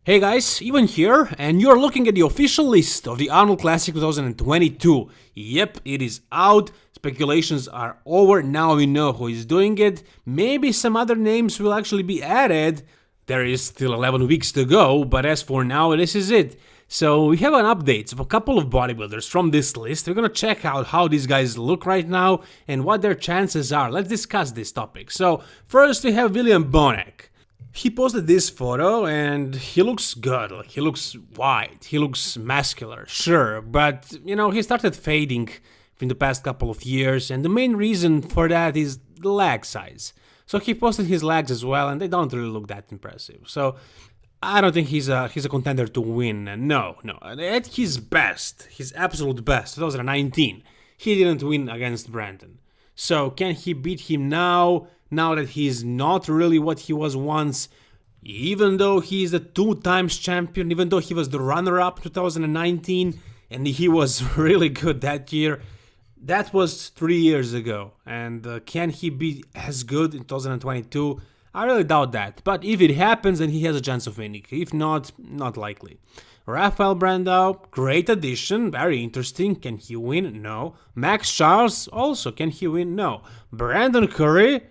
Hey guys, Ivan here, and you're looking at the official list of the Arnold Classic 2022. Yep, it is out. Speculations are over. Now we know who is doing it. Maybe some other names will actually be added. There is still 11 weeks to go, but as for now, this is it. So we have an update of a couple of bodybuilders from this list. We're gonna check out how these guys look right now and what their chances are. Let's discuss this topic. So first we have William Bonac. He posted this photo and he looks good, like he looks white, he looks muscular, sure, but he started fading in the past couple of years, and the main reason for that is the leg size. So he posted his legs as well, and they don't really look that impressive. So I don't think he's a contender to win. No. At his best, his absolute best, 2019, he didn't win against Brandon. So can he beat him now? Now that he's not really what he was once, even though he's a 2 times champion, even though he was the runner-up 2019, and he was really good that year, that was 3 years ago. And can he be as good in 2022? I really doubt that. But if it happens, then he has a chance of winning. If not, not likely. Rafael Brandao, great addition, very interesting. Can he win? No. Max Charles, also, can he win? No. Brandon Curry,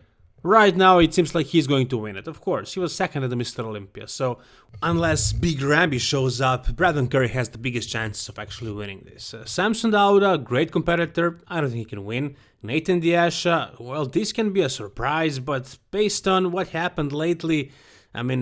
right now it seems like he's going to win it. Of course, he was second at the Mr. Olympia, so unless Big Rambi shows up, Brandon Curry has the biggest chances of actually winning this. Samson Dauda, great competitor, I don't think he can win. Nathan Diasha, well, this can be a surprise, but based on what happened lately,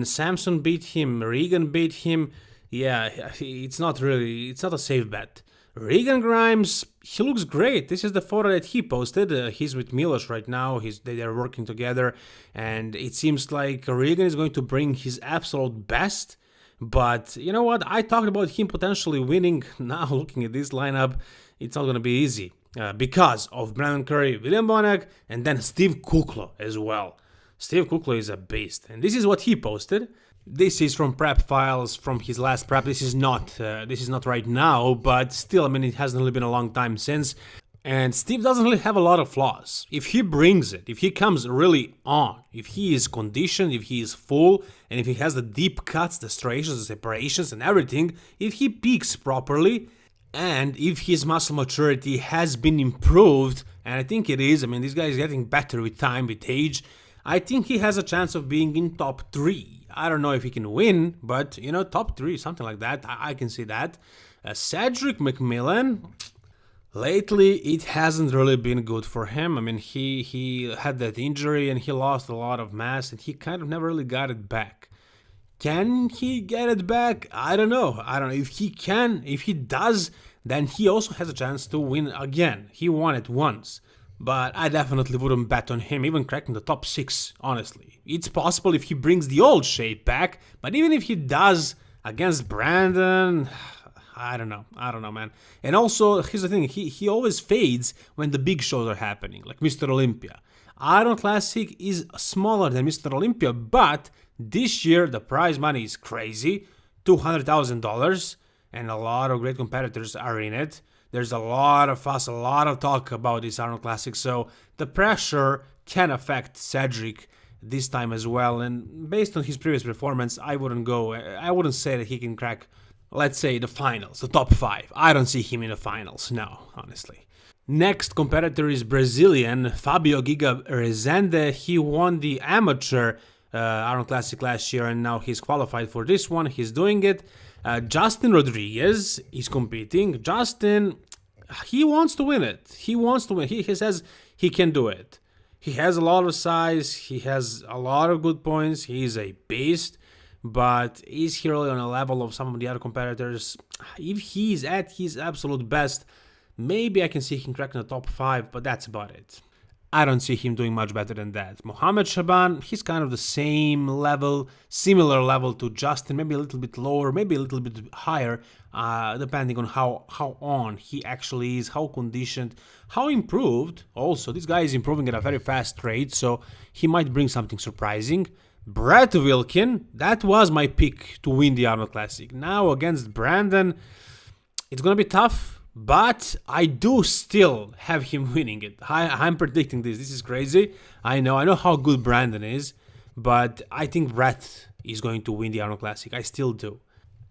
Samson beat him, Regan beat him, yeah, it's not a safe bet. Regan Grimes, he looks great. This is the photo that he posted. He's with Milos right now. They're working together, and it seems like Regan is going to bring his absolute best. But you know what? I talked about him potentially winning. Now, looking at this lineup, it's not going to be easy because of Brandon Curry, William Bonac, and then Steve Kuklo as well. Steve Kuklo is a beast, and this is what he posted. This is from prep files from his last prep. This is not right now, but still, it hasn't really been a long time since. And Steve doesn't really have a lot of flaws. If he brings it, if he comes really on, if he is conditioned, if he is full, and if he has the deep cuts, the striations, the separations, and everything, if he peaks properly, and if his muscle maturity has been improved, and I think it is, this guy is getting better with time, with age, I think he has a chance of being in top 3. I don't know if he can win, but, top 3, something like that. I can see that. Cedric McMillan, lately, it hasn't really been good for him. He had that injury and he lost a lot of mass and he kind of never really got it back. Can he get it back? I don't know. If he can, if he does, then he also has a chance to win again. He won it once. But I definitely wouldn't bet on him even cracking the top 6, honestly. It's possible if he brings the old shape back, but even if he does against Brandon, I don't know, man. And also, here's the thing, he always fades when the big shows are happening, like Mr. Olympia. Arnold Classic is smaller than Mr. Olympia, but this year the prize money is crazy, $200,000, and a lot of great competitors are in it. There's a lot of fuss, a lot of talk about this Arnold Classic, so the pressure can affect Cedric this time as well. And based on his previous performance, I wouldn't say that he can crack, let's say, the finals, the top 5. I don't see him in the finals, no, honestly. Next competitor is Brazilian Fabio Giga Rezende. He won the amateur Arnold Classic last year, and now he's qualified for this one. He's doing it. Justin Rodriguez is competing. Justin, he wants to win it. He wants to win. He says he can do it. He has a lot of size. He has a lot of good points. He is a beast. But is he really on a level of some of the other competitors? If he's at his absolute best, maybe I can see him cracking the top 5, but that's about it. I don't see him doing much better than that. Mohamed Shaban, he's kind of the same level, similar level to Justin, maybe a little bit lower, maybe a little bit higher, depending on how on he actually is, how conditioned, how improved. Also, this guy is improving at a very fast rate, so he might bring something surprising. Brett Wilkin, that was my pick to win the Arnold Classic. Now against Brandon, it's going to be tough. But I do still have him winning it. I'm predicting this. This is crazy. I know how good Brandon is. But I think Brett is going to win the Arnold Classic. I still do.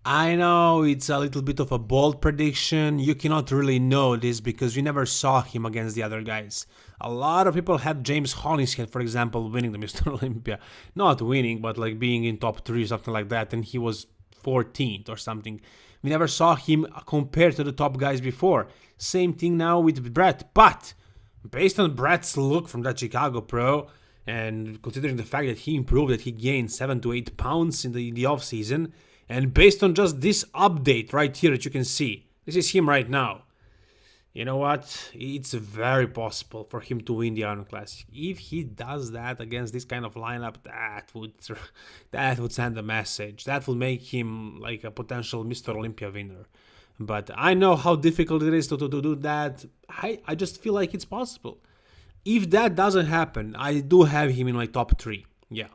I know it's a little bit of a bold prediction. You cannot really know this because you never saw him against the other guys. A lot of people had James Hollingshead, for example, winning the Mr. Olympia. Not winning, but like being in top 3 or something like that, and he was 14th or something. We never saw him compared to the top guys before. Same thing now with Brett. But based on Brett's look from that Chicago Pro, and considering the fact that he improved, that he gained 7 to 8 pounds in the off season, and based on just this update right here that you can see, this is him right now. You know what? It's very possible for him to win the Arnold Classic. If he does that against this kind of lineup, that would send a message. That would make him like a potential Mr. Olympia winner. But I know how difficult it is to do that. I just feel like it's possible. If that doesn't happen, I do have him in my top 3. Yeah.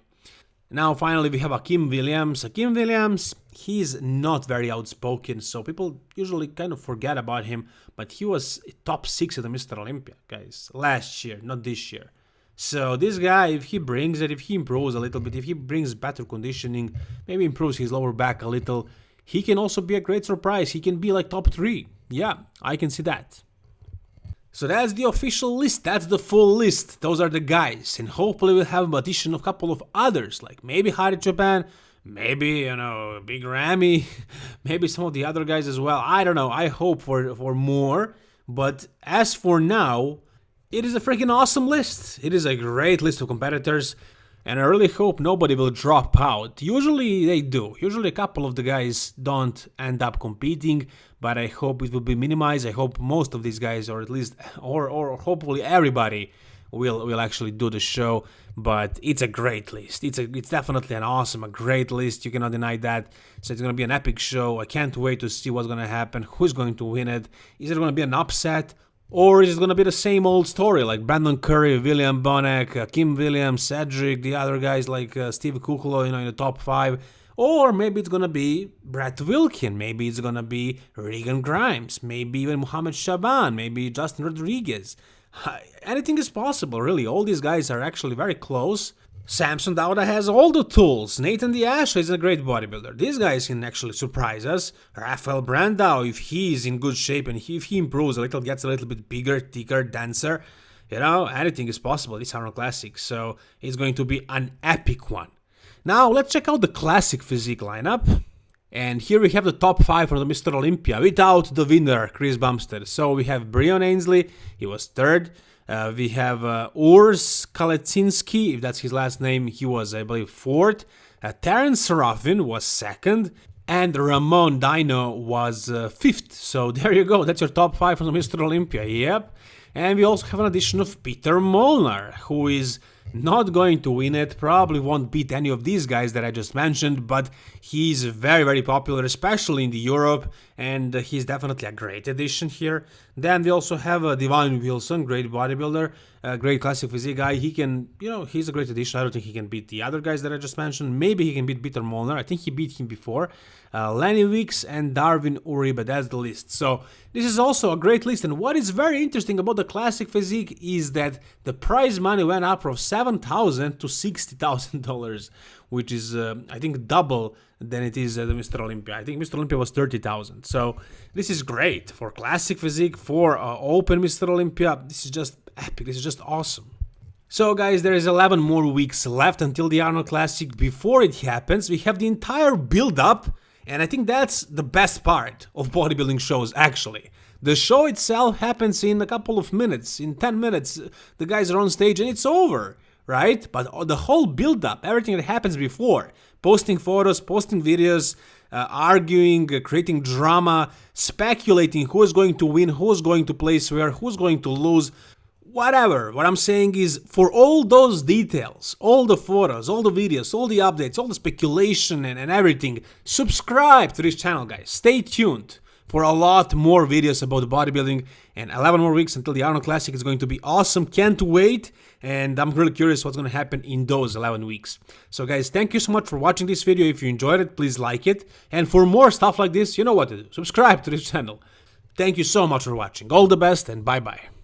Now, finally, we have Akim Williams. Akim Williams, he's not very outspoken, so people usually kind of forget about him, but he was top 6 at the Mr. Olympia, guys, last year, not this year. So this guy, if he brings it, if he improves a little bit, if he brings better conditioning, maybe improves his lower back a little, he can also be a great surprise. He can be like top 3. Yeah, I can see that. So that's the official list, that's the full list, those are the guys, and hopefully we'll have an addition of a couple of others, like maybe Hari Japan, maybe, Big Ramy, maybe some of the other guys as well, I don't know, I hope for more, but as for now, it is a freaking awesome list, it is a great list of competitors, and I really hope nobody will drop out. Usually they do. Usually a couple of the guys don't end up competing, but I hope it will be minimized. I hope most of these guys, or at least, or hopefully everybody, will actually do the show. But it's a great list. It's definitely a great list. You cannot deny that. So it's gonna be an epic show. I can't wait to see what's gonna happen. Who's going to win it? Is it gonna be an upset? Or is it going to be the same old story like Brandon Curry, William Bonek, Kim Williams, Cedric, the other guys like Steve Kuchlo, in the top 5? Or maybe it's going to be Brett Wilkin, maybe it's going to be Regan Grimes, maybe even Mohamed Shaban, maybe Justin Rodriguez. Anything is possible, really. All these guys are actually very close. Samson Dauda has all the tools. Nathan Diasha is a great bodybuilder. These guys can actually surprise us. Rafael Brandau, if he is in good shape and if he improves a little, gets a little bit bigger, thicker, denser, anything is possible. This Arnold Classic, so it's going to be an epic one. Now let's check out the classic physique lineup. And here we have the top 5 from the Mr. Olympia without the winner, Chris Bumstead. So we have Breon Ainsley, he was 3rd. We have Urs Kaletsinski, if that's his last name, he was, I believe, 4th. Terence Serafin was 2nd. And Ramon Dino was 5th. So there you go, that's your top 5 from the Mr. Olympia, yep. And we also have an addition of Peter Molnar, who is not going to win it, probably won't beat any of these guys that I just mentioned, but he's very, very popular, especially in the Europe, and he's definitely a great addition here. Then we also have Divine Wilson, great bodybuilder, great classic physique guy. He can, he's a great addition. I don't think he can beat the other guys that I just mentioned. Maybe he can beat Peter Molnar. I think he beat him before. Lenny Weeks and Darwin Uribe, that's the list. So this is also a great list, and what is very interesting about the classic physique is that the prize money went up from $7,000 to $60,000, which is I think double than it is at the Mr. Olympia. I think Mr. Olympia was $30,000. So this is great for classic physique, for open Mr. Olympia. This is just epic. This is just awesome. So guys, there is 11 more weeks left until the Arnold Classic. Before it happens, we have the entire build-up, and I think that's the best part of bodybuilding shows, actually. The show itself happens in a couple of minutes. In 10 minutes, the guys are on stage and it's over, right? But the whole build-up, everything that happens before, posting photos, posting videos, arguing, creating drama, speculating who is going to win, who is going to place where, who's going to lose, whatever. What I'm saying is, for all those details, all the photos, all the videos, all the updates, all the speculation and everything, subscribe to this channel, guys. Stay tuned for a lot more videos about bodybuilding, and 11 more weeks until the Arnold Classic is going to be awesome. Can't wait, and I'm really curious what's going to happen in those 11 weeks. So guys, thank you so much for watching this video. If you enjoyed it, please like it, and for more stuff like this, you know what to do. Subscribe to this channel. Thank you so much for watching. All the best, and bye-bye.